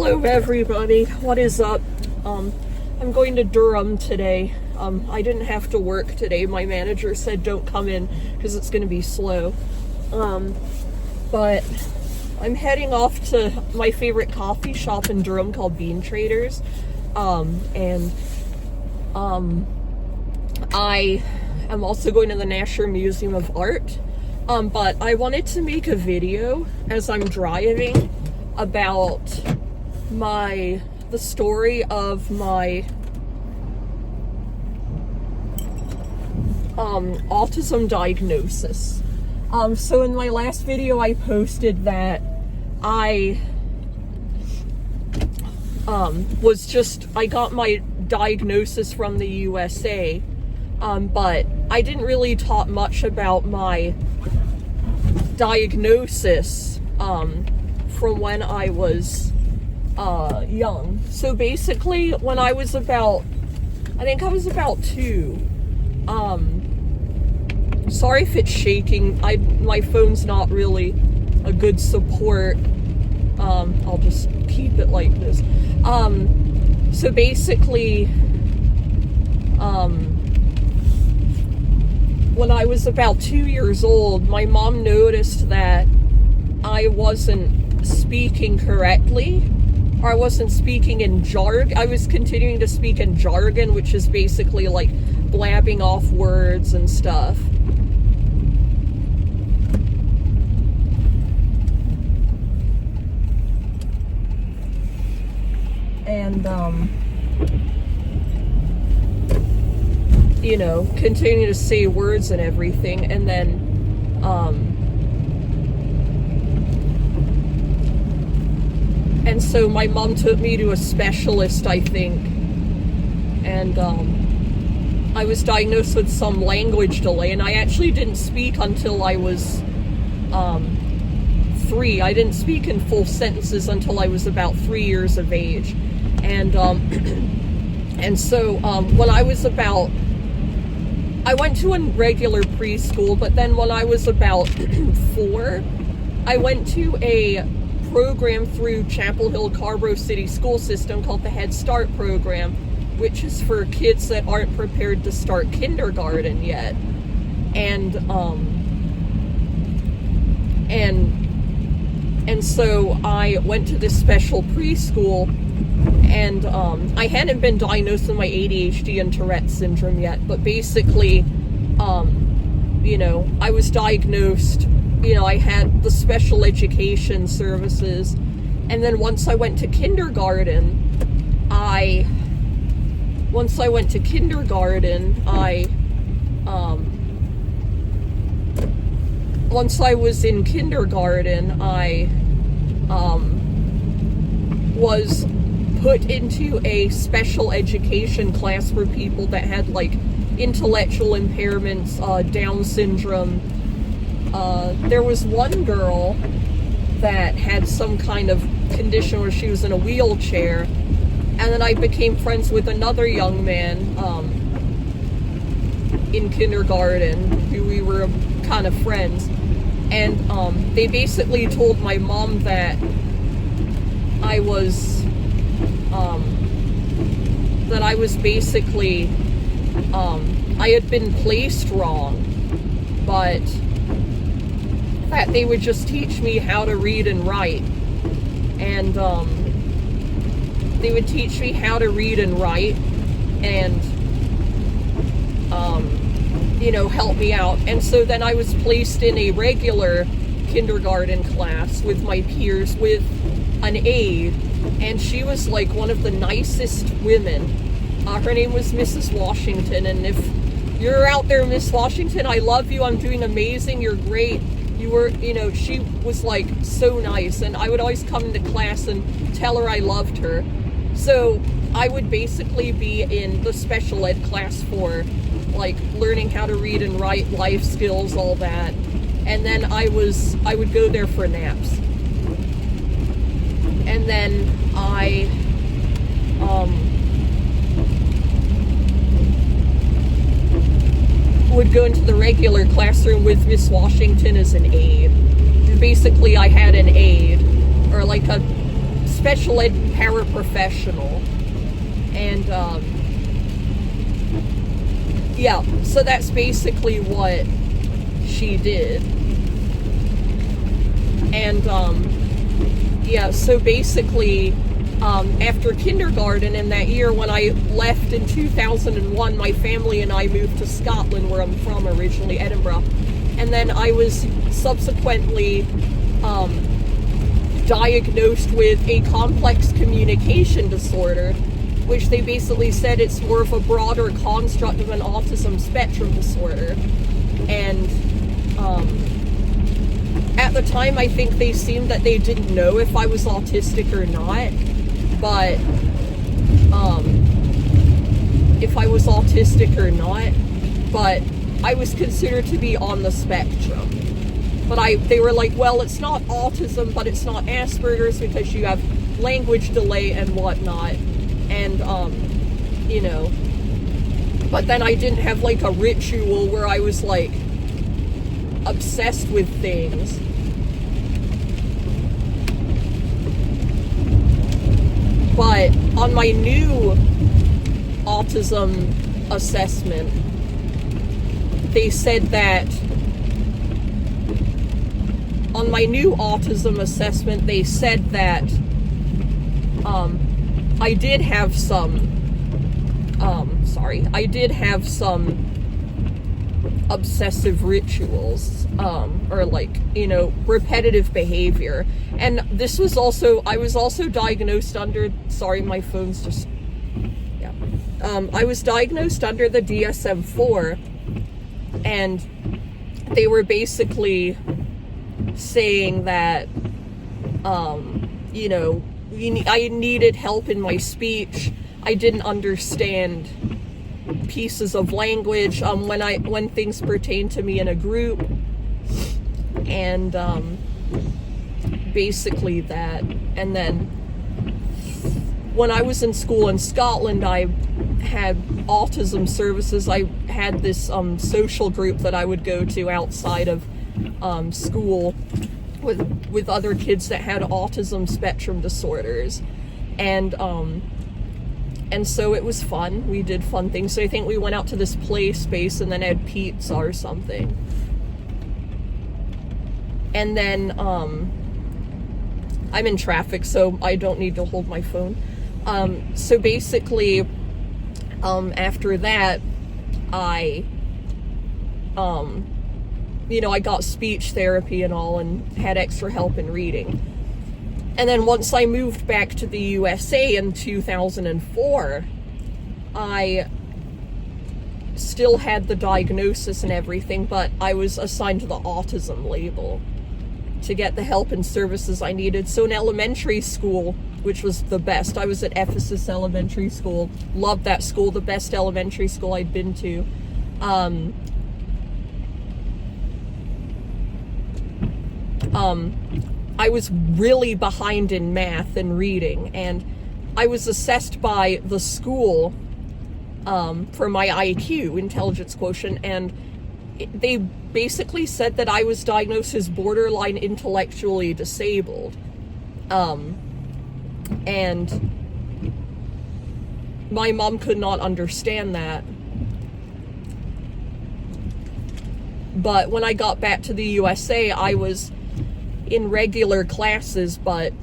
Hello everybody, what is up? I'm going to Durham today. I didn't have to work today. My manager said don't come in because it's going to be slow. But I'm heading off to my favorite coffee shop in Durham called Bean Traders. I am also going to the National Museum of Art. But I wanted to make a video as I'm driving about the story of my autism diagnosis. So in my last video I posted that I got my diagnosis from the USA, but I didn't really talk much about my diagnosis from when I was young. So basically when I was about, I think I was about 2. Sorry if it's shaking. My phone's not really a good support. I'll just keep it like this. So basically, when I was about 2 years old, my mom noticed that I wasn't speaking correctly, or I wasn't speaking in jargon. I was continuing to speak in jargon, which is basically like blabbing off words and stuff. And, you know, continue to say words and everything, and then, and so my mom took me to a specialist, I think, and, I was diagnosed with some language delay, and I actually didn't speak until I was, 3. I didn't speak in full sentences until I was about 3 years of age, and, and so, when I was about, I went to a regular preschool, but then when I was about 4, I went to a program through Chapel Hill Carborough City School System called the Head Start program, which is for kids that aren't prepared to start kindergarten yet. And so I went to this special preschool, and I hadn't been diagnosed with my ADHD and Tourette's syndrome yet, but basically, you know, I was diagnosed, you know, I had the special education services, and then once I went to kindergarten, once I was in kindergarten, I was put into a special education class for people that had like intellectual impairments, Down syndrome. There was one girl that had some kind of condition where she was in a wheelchair, and then I became friends with another young man in kindergarten who we were kind of friends, and they basically told my mom that I was basically, I had been placed wrong, but that they would just teach me how to read and write, and they would teach me how to read and write, and you know, help me out. And so then I was placed in a regular kindergarten class with my peers with an aide, and she was like one of the nicest women. Her name was Mrs. Washington, and if you're out there, Miss Washington, I love you, I'm doing amazing, you're great. You were, you know, she was like so nice, and I would always come into class and tell her I loved her. So I would basically be in the special ed class for like learning how to read and write, life skills, all that. And then I would go there for naps. And then I would go into the regular classroom with Miss Washington as an aide. And basically I had an aide, or like a special ed paraprofessional. And yeah, so that's basically what she did. And yeah, so basically after kindergarten, in that year when I left in 2001, my family and I moved to Scotland, where I'm from originally, Edinburgh. And then I was subsequently diagnosed with a complex communication disorder, which they basically said it's more of a broader construct of an autism spectrum disorder. And at the time, I think they seemed that they didn't know if I was autistic or not, but if I was autistic or not, but I was considered to be on the spectrum. But they were like, well, it's not autism, but it's not Asperger's because you have language delay and whatnot. And, you know, but then I didn't have like a ritual where I was like obsessed with things. But on my new autism assessment, they said that I did have some obsessive rituals, or like, you know, repetitive behavior. And this was also, I was also diagnosed under, sorry, my phone's just, yeah. I was diagnosed under the DSM-4, and they were basically saying that, you know, I needed help in my speech. I didn't understand pieces of language when things pertain to me in a group, and basically that. And then when I was in school in Scotland, I had autism services. I had this social group that I would go to outside of school with other kids that had autism spectrum disorders, and so it was fun. We did fun things. So I think we went out to this play space and then had pizza or something. And then I'm in traffic, so I don't need to hold my phone. So basically, after that, I I got speech therapy and all, and had extra help in reading. And then once I moved back to the USA in 2004, I still had the diagnosis and everything, but I was assigned the autism label to get the help and services I needed. So in elementary school, which was the best, I was at Ephesus Elementary School. Loved that school, the best elementary school I'd been to. I was really behind in math and reading, and I was assessed by the school for my IQ, intelligence quotient, and they basically said that I was diagnosed as borderline intellectually disabled. And my mom could not understand that. But when I got back to the USA, I was in regular classes, but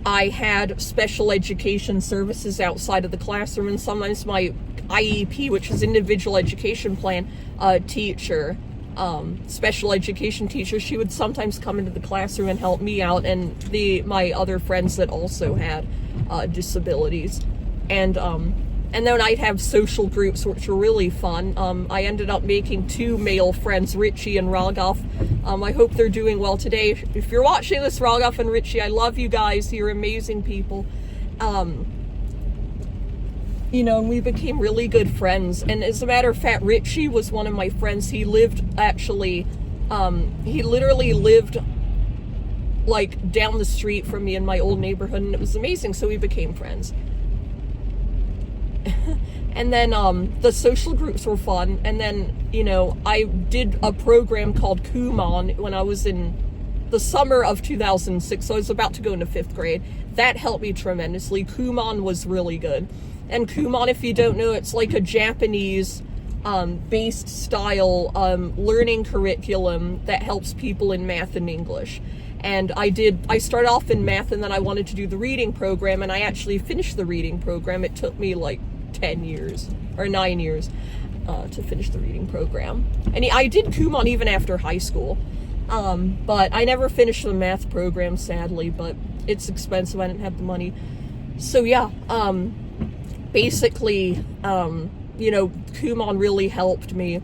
I had special education services outside of the classroom, and sometimes my IEP, which is individual education plan, teacher, special education teacher, she would sometimes come into the classroom and help me out, and my other friends that also had disabilities. And then I'd have social groups, which were really fun. I ended up making 2 male friends, Richie and Raghav. I hope they're doing well today. If you're watching this, Raghav and Richie, I love you guys. You're amazing people. And we became really good friends. And as a matter of fact, Richie was one of my friends. He lived he literally lived like down the street from me in my old neighborhood, and it was amazing. So we became friends. And then the social groups were fun. And then, I did a program called Kumon when I was in the summer of 2006, so I was about to go into 5th grade. That helped me tremendously. Kumon was really good. And Kumon, if you don't know, it's like a Japanese based style learning curriculum that helps people in math and English. And I started off in math, and then I wanted to do the reading program, and I actually finished the reading program. It took me like 10 years or 9 years to finish the reading program. And I did Kumon even after high school, but I never finished the math program, sadly, but it's expensive. I didn't have the money. So yeah, basically, Kumon really helped me.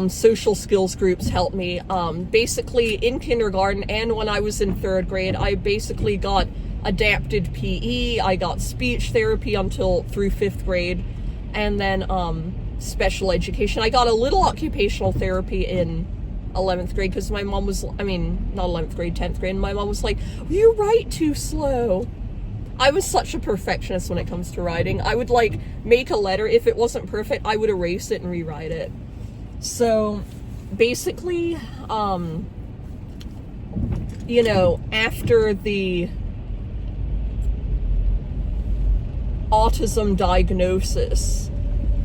Social skills groups helped me. Basically, in kindergarten and when I was in 3rd grade, I basically got adapted PE, I got speech therapy through 5th grade, and then special education. I got a little occupational therapy in 11th grade because my mom was, not 11th grade, 10th grade, and my mom was like, you write too slow. I was such a perfectionist when it comes to writing. I would make a letter. If it wasn't perfect, I would erase it and rewrite it. So basically, after the autism diagnosis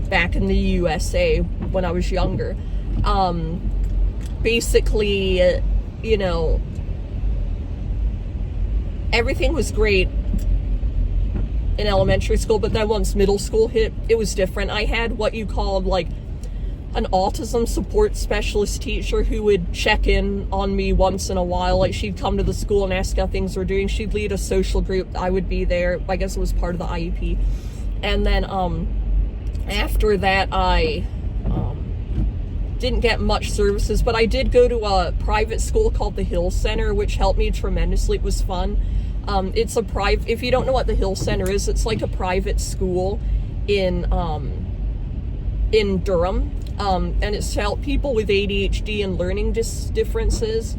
back in the USA when I was younger, basically, everything was great in elementary school, but then once middle school hit, it was different. I had what you called an autism support specialist teacher who would check in on me once in a while. She'd come to the school and ask how things were doing. She'd lead a social group. I would be there. I guess it was part of the IEP. And then after that, I didn't get much services, but I did go to a private school called the Hill Center, which helped me tremendously. It was fun. It's a private, if you don't know what the Hill Center is, it's like a private school in Durham. And it's to help people with ADHD and learning differences.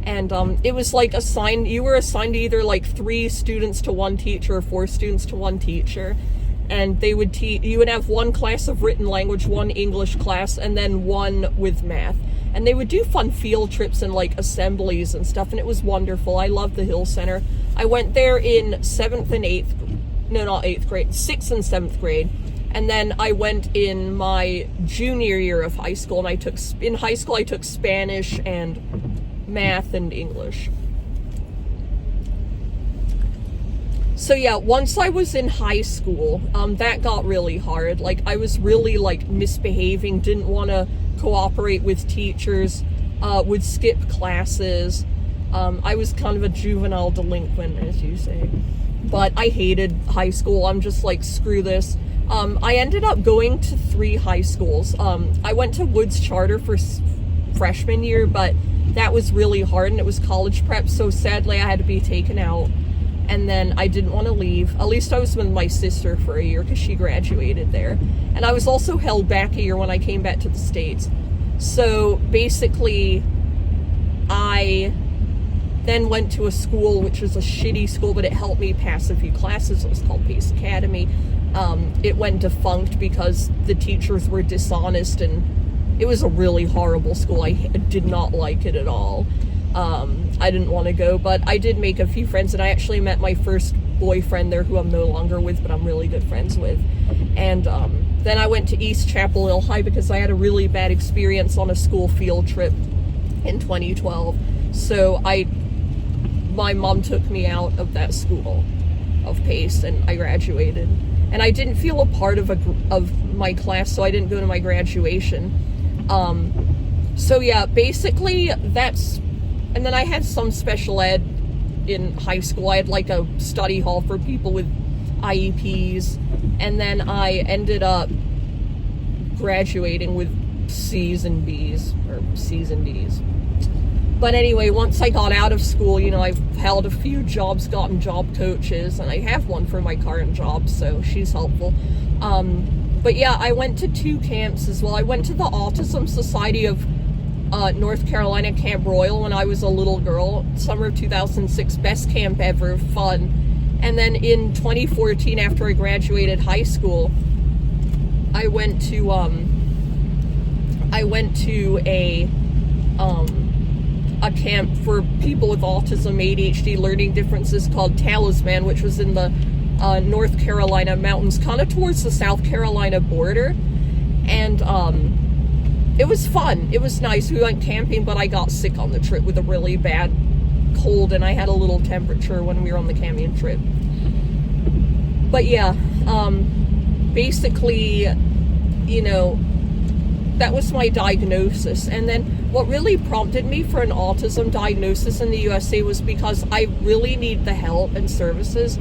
And it was you were assigned to either 3 students to 1 teacher or 4 students to 1 teacher. And they would you would have 1 class of written language, 1 English class, and then 1 with math. And they would do fun field trips and assemblies and stuff, and it was wonderful. I loved the Hill Center. I went there in 7th and 8th, no, not 8th grade, 6th and 7th grade. And then I went in my junior year of high school, and I took Spanish and math and English. So yeah, once I was in high school, that got really hard. I was really misbehaving, didn't want to cooperate with teachers, would skip classes. I was kind of a juvenile delinquent, as you say. But I hated high school. I'm just screw this. I ended up going to 3 high schools. I went to Woods Charter for freshman year, but that was really hard, and it was college prep, so sadly I had to be taken out. And then I didn't want to leave. At least I was with my sister for a year because she graduated there. And I was also held back a year when I came back to the States. So basically, I then went to a school, which was a shitty school, but it helped me pass a few classes. It was called Pace Academy. It went defunct because the teachers were dishonest, and it was a really horrible school. I did not like it at all. I didn't want to go, but I did make a few friends, and I actually met my first boyfriend there, who I'm no longer with, but I'm really good friends with. And then I went to East Chapel Hill High because I had a really bad experience on a school field trip in 2012. So my mom took me out of that school of Pace, and I graduated. And I didn't feel a part of my class, so I didn't go to my graduation. So yeah, basically that's. And then I had some special ed in high school. I had a study hall for people with IEPs. And then I ended up graduating with C's and B's, or C's and D's. But anyway, once I got out of school, I've held a few jobs, gotten job coaches, and I have one for my current job, so she's helpful. But yeah, I went to 2 camps as well. I went to the Autism Society of North Carolina, Camp Royal, when I was a little girl, summer of 2006, best camp ever, fun. And then in 2014, after I graduated high school, I went to a camp for people with autism, ADHD, learning differences called Talisman, which was in the North Carolina mountains, kind of towards the South Carolina border. And it was fun. It was nice. We went camping, but I got sick on the trip with a really bad cold, and I had a little temperature when we were on the camping trip. But yeah, basically, you know, that was my diagnosis. And then what really prompted me for an autism diagnosis in the USA was because I really need the help and services,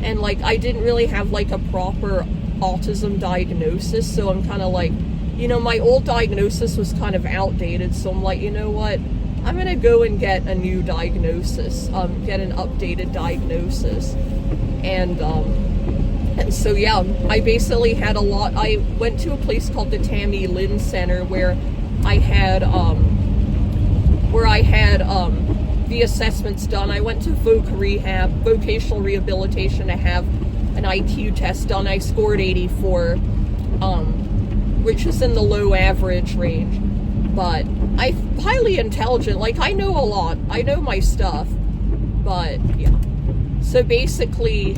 and like I didn't really have like a proper autism diagnosis. So I'm kind of like, you know, my old diagnosis was kind of outdated, so I'm like, you know what, I'm gonna go and get a new diagnosis, get an updated diagnosis. And so yeah, I basically had I went to a place called the Tammy Lynn Center where I had the assessments done. I went to vocational rehabilitation, to have an IQ test done. I scored 84, which is in the low average range. But I'm highly intelligent. Like, I know a lot. I know my stuff. But yeah. So basically,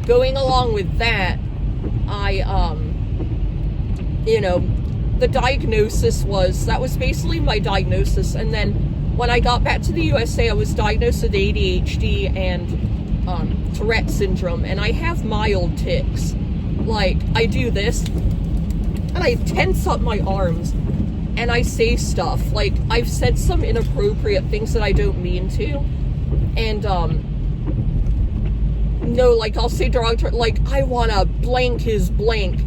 going along with that, you know, the diagnosis that was basically my diagnosis. And then when I got back to the USA, I was diagnosed with ADHD and Tourette syndrome, and I have mild tics. Like, I do this, and I tense up my arms, and I say stuff. Like, I've said some inappropriate things that I don't mean to, and, no, like, I'll say derogatory, like, I wanna blank his blank,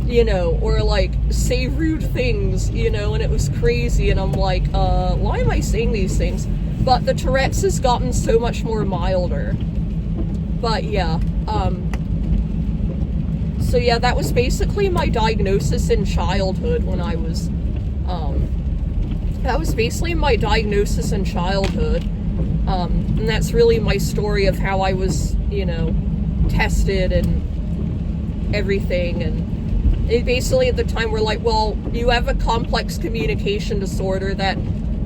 you know, or like say rude things, you know, and it was crazy. And I'm like, why am I saying these things? But the Tourette's has gotten so much more milder. But yeah, so yeah, that was basically my diagnosis in childhood when I was, that was basically my diagnosis in childhood. And that's really my story of how I was, you know, tested and everything. And it basically at the time were like, well, you have a complex communication disorder that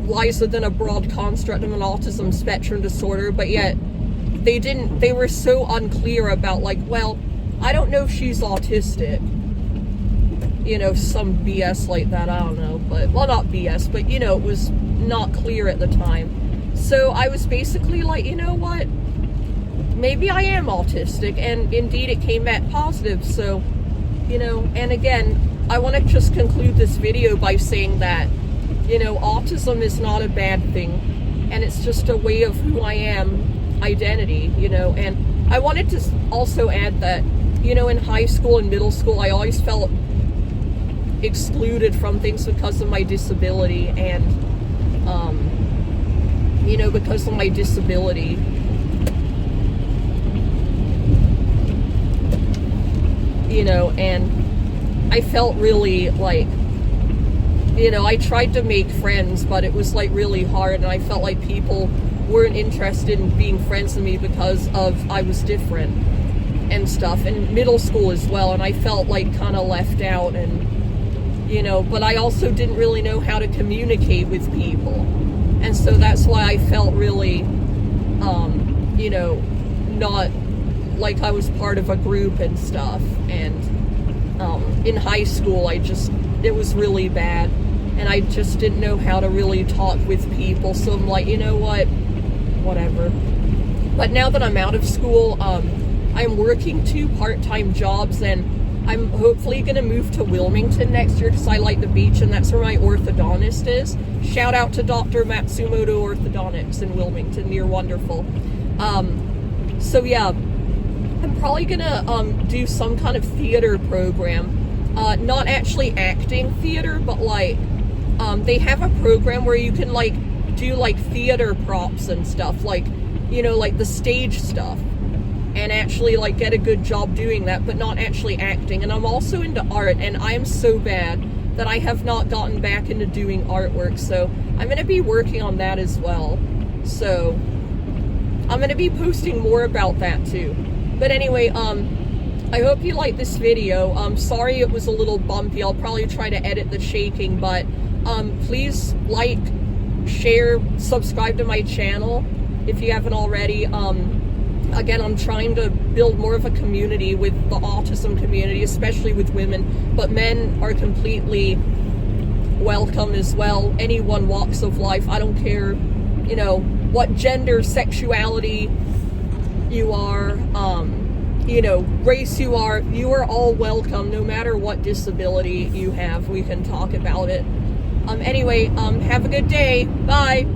lies within a broad construct of an autism spectrum disorder, but yet they were so unclear about, like, well, I don't know if she's autistic, you know, some BS like that, I don't know, but, well, not BS, but, you know, it was not clear at the time. So I was basically like, you know what, maybe I am autistic, and indeed it came back positive. So, you know, and again, I want to just conclude this video by saying that, you know, autism is not a bad thing, and it's just a way of who I am, identity, you know. And I wanted to also add that, you know, in high school and middle school, I always felt excluded from things because of my disability, and, you know, because of my disability, you know, and I felt really like, you know, I tried to make friends, but it was like really hard, and I felt like people weren't interested in being friends with me because of I was different and stuff, and middle school as well, and I felt like kind of left out, and, you know, but I also didn't really know how to communicate with people, and so that's why I felt really, you know, not like I was part of a group and stuff. And in high school, it was really bad, and I just didn't know how to really talk with people. So I'm like, you know what, whatever. But now that I'm out of school, I'm working 2 part-time jobs, and I'm hopefully going to move to Wilmington next year because I like the beach, and that's where my orthodontist is. Shout out to Dr. Matsumoto Orthodontics in Wilmington. You're wonderful. So yeah, I'm probably gonna do some kind of theater program, not actually acting theater, but like they have a program where you can like do like theater props and stuff, like, you know, like the stage stuff, and actually like get a good job doing that, but not actually acting. And I'm also into art, and I am so bad that I have not gotten back into doing artwork, so I'm gonna be working on that as well. So I'm gonna be posting more about that too. But anyway, I hope you like this video. Sorry it was a little bumpy. I'll probably try to edit the shaking, but Please like, share, subscribe to my channel if you haven't already. Again, I'm trying to build more of a community with the autism community, especially with women, but men are completely welcome as well. Anyone, walks of life. I don't care, you know, what gender, sexuality you are, you know, race you are all welcome, no matter what disability you have. We can talk about it. Anyway, have a good day. Bye.